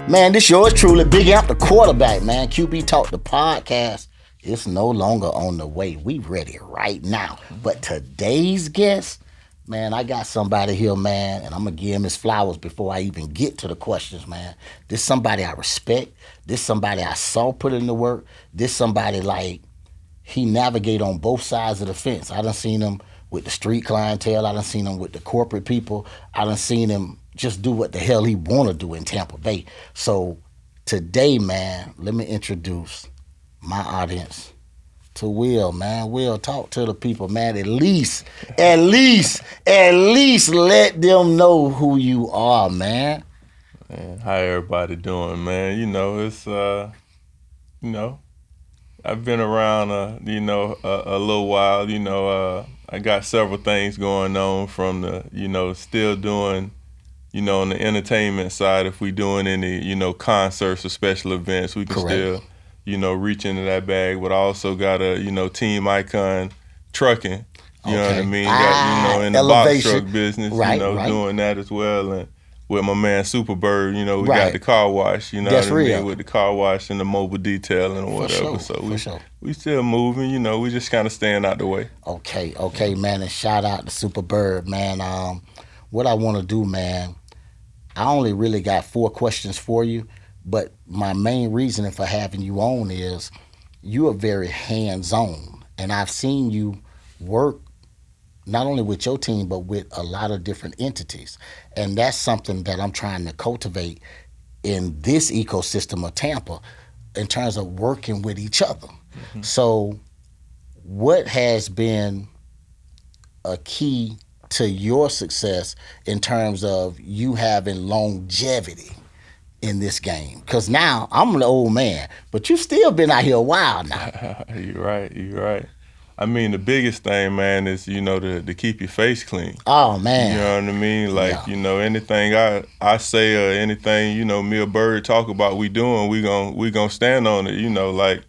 Man, this yours truly, Big Amp the quarterback, man. QB Talk, the podcast. It's no longer on the way. We ready right now. But today's guest, man, I got somebody here, man, and I'm going to give him his flowers before I even get to the questions, man. This somebody I respect. This somebody I saw put in the work. This somebody like he navigate on both sides of the fence. I done seen him with the street clientele. I done seen him with the corporate people. I done seen him just do what the hell he want to do in Tampa Bay. So today, man, let me introduce my audience to Will, man. Will, talk to the people, man. At least let them know who you are, man. Man, how everybody doing, man? It's I've been around a little while. I got several things going on from the still doing on the entertainment side. If we doing any concerts or special events, we can Correct. still reach into that bag. But I also got a Team Icon trucking. You know what I mean? Got in the box truck business. Right. Doing that as well. And with my man Superbird, we Right. got the car wash, That's what I mean, real. with the car wash and the mobile detailing or whatever. We still moving, we just kind of staying out the way. Okay, man, and shout out to Superbird, man. What I want to do, man, I only really got 4 questions for you, but my main reasoning for having you on is you are very hands-on, and I've seen you work not only with your team, but with a lot of different entities. And that's something that I'm trying to cultivate in this ecosystem of Tampa in terms of working with each other. Mm-hmm. So what has been a key to your success in terms of you having longevity in this game? Because now I'm an old man, but you've still been out here a while now. You're right. I mean, the biggest thing, man, is, to keep your face clean. Oh, man. You know what I mean? Like, anything I say or anything, me or Bird talk about we doing, we gonna stand on it. Like,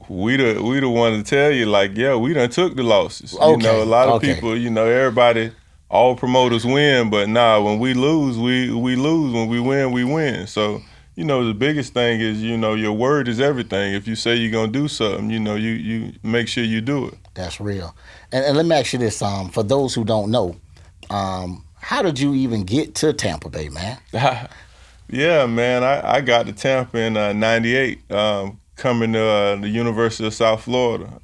we the one to tell you, like, yeah, we done took the losses. Okay. A lot of people, everybody, all promoters win, but when we lose, we lose. When we win, we win. So, the biggest thing is, your word is everything. If you say you're going to do something, you make sure you do it. That's real. And let me ask you this, for those who don't know, how did you even get to Tampa Bay, man? Yeah, man, I got to Tampa in 98, coming to the University of South Florida.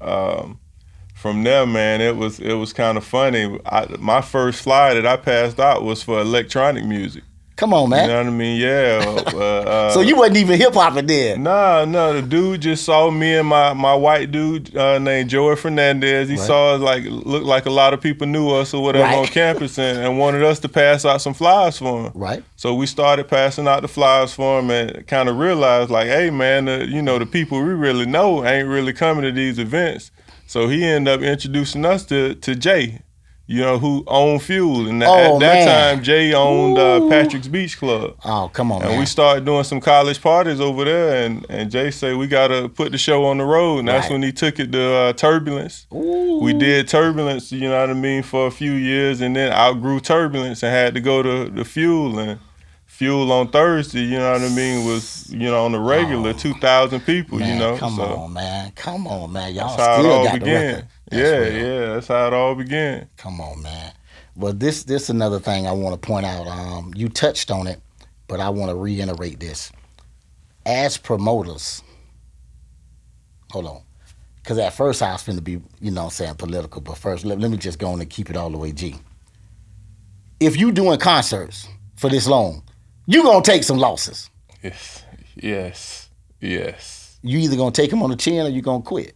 From there, man, it was kind of funny. My first fly that I passed out was for electronic music. Come on, man. You know what I mean? Yeah. So you wasn't even hip-hopping then? No. The dude just saw me and my white dude named Joey Fernandez. He saw us, looked like a lot of people knew us or whatever on campus and wanted us to pass out some flyers for him. Right. So we started passing out the flyers for him and kind of realized, like, hey, man, the people we really know ain't really coming to these events. So he ended up introducing us to Jay, who owned Fuel. And at that time, Jay owned Patrick's Beach Club. Oh, come on, man. And we started doing some college parties over there, and Jay said, we got to put the show on the road. And that's when he took it to Turbulence. Ooh. We did Turbulence, for a few years, and then outgrew Turbulence and had to go to the Fuel. And Fuel on Thursday, was, on the regular, 2,000 people, Man, Come on, man. Y'all that's still how it all got began. the record. Yeah, that's how it all began. Come on, man. Well, this another thing I want to point out. You touched on it, but I want to reiterate this. As promoters, hold on, because at first I was finna be, political, but first let me just go on and keep it all the way G. If you doing concerts for this long, you gonna take some losses. Yes. You either gonna take them on the chin or you gonna quit.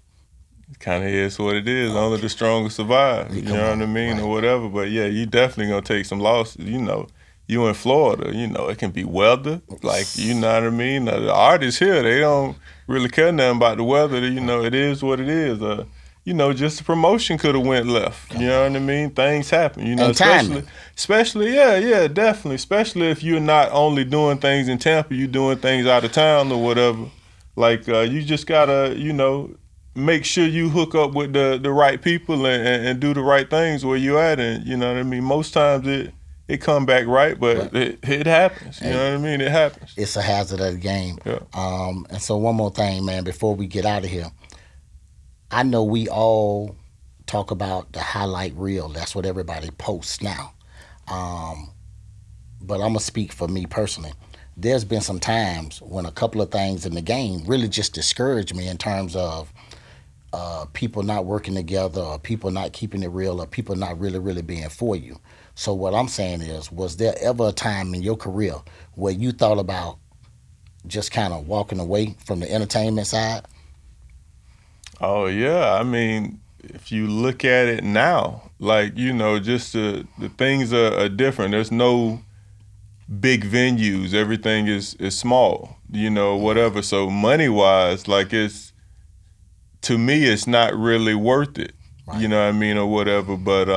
Kind of is what it is. Only the strongest survive. You know what I mean, or whatever. But yeah, you definitely gonna take some losses. You in Florida. It can be weather. Like, you know what I mean. The artists here, they don't really care nothing about the weather. It is what it is. Just the promotion could have went left. You know what I mean. Things happen. And especially, yeah, definitely. Especially if you're not only doing things in Tampa, you're doing things out of town or whatever. Like, you just gotta, make sure you hook up with the right people and do the right things where you at. And you know what I mean. Most times it it come back right, but Right. it happens. You Hey, know what I mean? It happens. it's a hazard of the game. Yeah. And so one more thing, man, before we get out of here, I know we all talk about the highlight reel. That's what everybody posts now. Um, but I'm gonna speak for me personally. There's been some times when a couple of things in the game really just discouraged me in terms of people not working together, or people not keeping it real, or people not really being for you. So what I'm saying is, was there ever a time in your career where you thought about just kind of walking away from the entertainment side? Oh yeah. I mean, if you look at it now, like, just the things are different. There's no big venues. Everything is small, whatever. So money wise, like, it's, to me, it's not really worth it. You Right. know what I mean, or whatever. But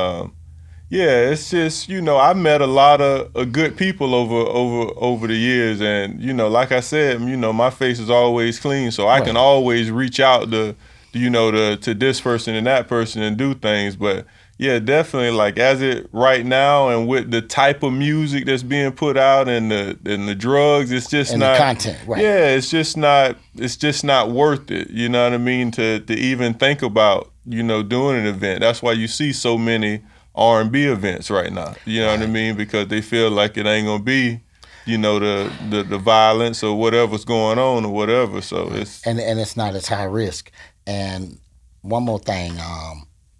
yeah, it's just, I met a lot of good people over the years, and like I said, my face is always clean, so I can Right. always reach out to this person and that person and do things. But yeah, definitely, like, as it right now, and with the type of music that's being put out, and the drugs, it's just And the not. content, right. Yeah, it's just not worth it. You know what I mean? To even think about doing an event. That's why you see so many R&B events right now. You know what I Right. mean? Because they feel like it ain't gonna be, the violence or whatever's going on or whatever. So it's. And it's not as high risk. And one more thing,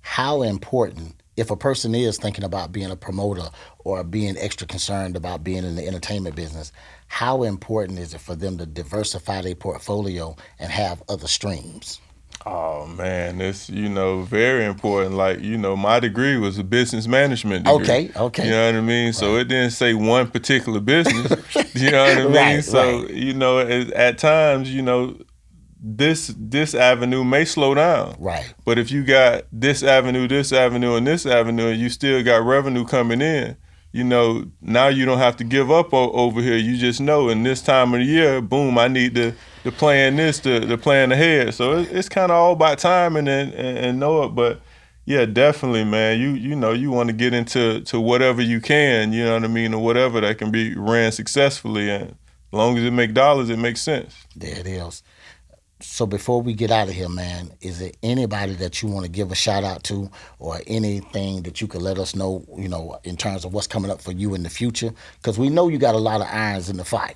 how important, if a person is thinking about being a promoter or being extra concerned about being in the entertainment business, how important is it for them to diversify their portfolio and have other streams? Oh man, it's very important. Like, my degree was a business management degree. Okay, You okay. know what I mean? So Right. it didn't say one particular business. You know what I mean? Right, So right, at times, this avenue may slow down. right. But if you got this avenue, and this avenue, and you still got revenue coming in, now you don't have to give up over here. You just know, in this time of the year, boom, I need to plan this, to plan ahead. So it's kind of all about timing and know it. But yeah, definitely, man. You want to get into whatever you can. You know what I mean, or whatever that can be ran successfully, and as long as it make dollars, it makes sense. There it is. So before we get out of here, man, is there anybody that you want to give a shout out to, or anything that you could let us know, in terms of what's coming up for you in the future? Because we know you got a lot of irons in the fire.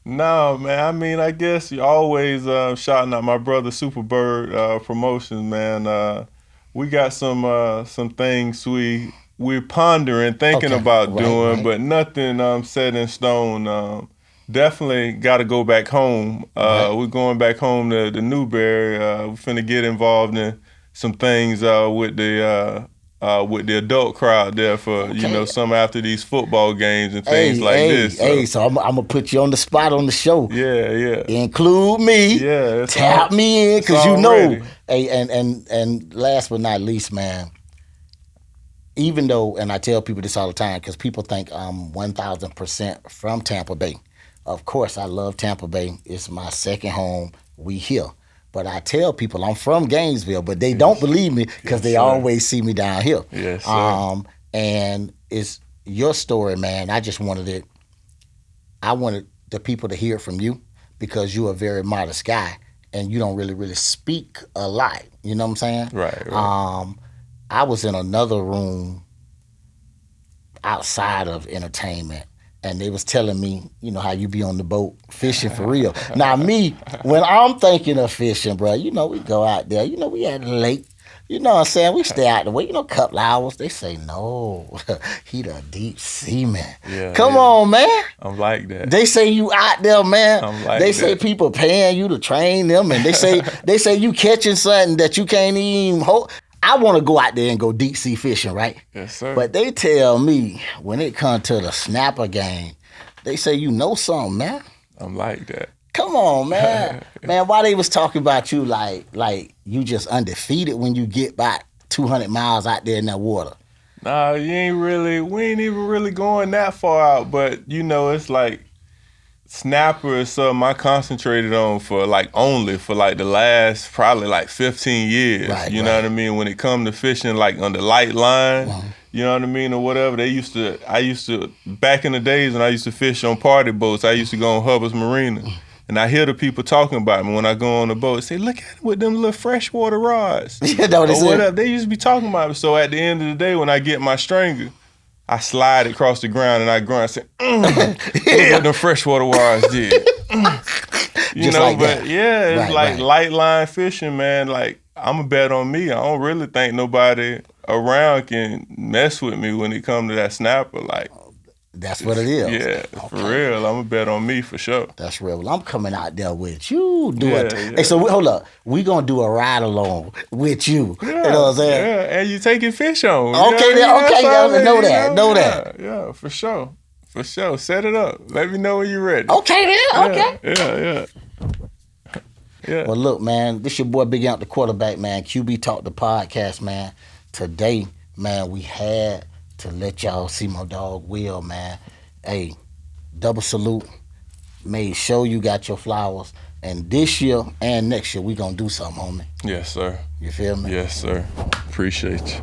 No, man. I mean, I guess you always shouting out my brother Superbird Promotions, man. We got some things we're pondering, thinking Okay, about right, doing, right, but nothing set in stone. Definitely got to go back home. right. We're going back home to Newberry. We're finna get involved in some things with the adult crowd there for Okay. some after these football games and things Hey, like hey, this. hey. So So I'm gonna put you on the spot on the show. yeah, yeah. Include me. Yeah, Tap me in, it's cause already. Hey, and last but not least, man. Even though, and I tell people this all the time, because people think I'm 1,000% from Tampa Bay. Of course, I love Tampa Bay. It's my second home. We here. But I tell people I'm from Gainesville, but they don't Yes, believe me because yes, they sir. always see me down here. Yes, sir. And it's your story, man. I wanted the people to hear it from you, because you're a very modest guy and you don't really speak a lot. You know what I'm saying? Right, right. I was in another room outside of entertainment, and they was telling me, how you be on the boat fishing for real. Now me, when I'm thinking of fishing, bro, we go out there, we at the lake. You know what I'm saying? We stay out the way, a couple hours. They say, no, he the deep seaman. Yeah, Come yeah. on, man. I'm like that. They say you out there, man. I'm like They say that. people paying you to train them, and they say you catching something that you can't even hold. I want to go out there and go deep sea fishing, right? Yes, sir. But they tell me when it comes to the snapper game, they say you know something, man. I'm like that. Come on, man. Man, why they was talking about you like you just undefeated when you get back 200 miles out there in that water? Nah, we ain't even really going that far out, but it's like snapper is something I concentrated on for like the last probably like 15 years. Right, you know what I mean? When it come to fishing like on the light line, you know what I mean, or whatever. I used to back in the days when I used to fish on party boats, I used to go on Hubbard's Marina. And I hear the people talking about me when I go on the boat. Say, look at it with them little freshwater rods. You know what or whatever. They used to be talking about it. So at the end of the day, when I get my stringer, I slide it across the ground and I grunt. I say, look what them freshwater rods did. You Just know, like but that. yeah, it's Right, like right. light line fishing, man. Like, I'm a bet on me. I don't really think nobody around can mess with me when it comes to that snapper. Like, That's what it is. yeah, for real. I'm a bet on me for sure. That's real. Well, I'm coming out there with you. Yeah. Hey, so hold up. We gonna do a ride along with you. Yeah, You know what I'm saying? yeah, and you taking fish on. Okay, you know what I mean? okay, That's all yeah, it know is, that, know that. Yeah, for sure. For sure. Set it up. Let me know when you're ready. Okay, then. Okay. Yeah. Well, look, man, this your boy Big Ant, the quarterback, man. QB Talk the podcast, man. Today, man, we had to let y'all see my dog Will, man. Hey, double salute. Made sure you got your flowers. And this year and next year, we gonna do something, homie. Yes, sir. You feel me? Yes, sir. Appreciate you.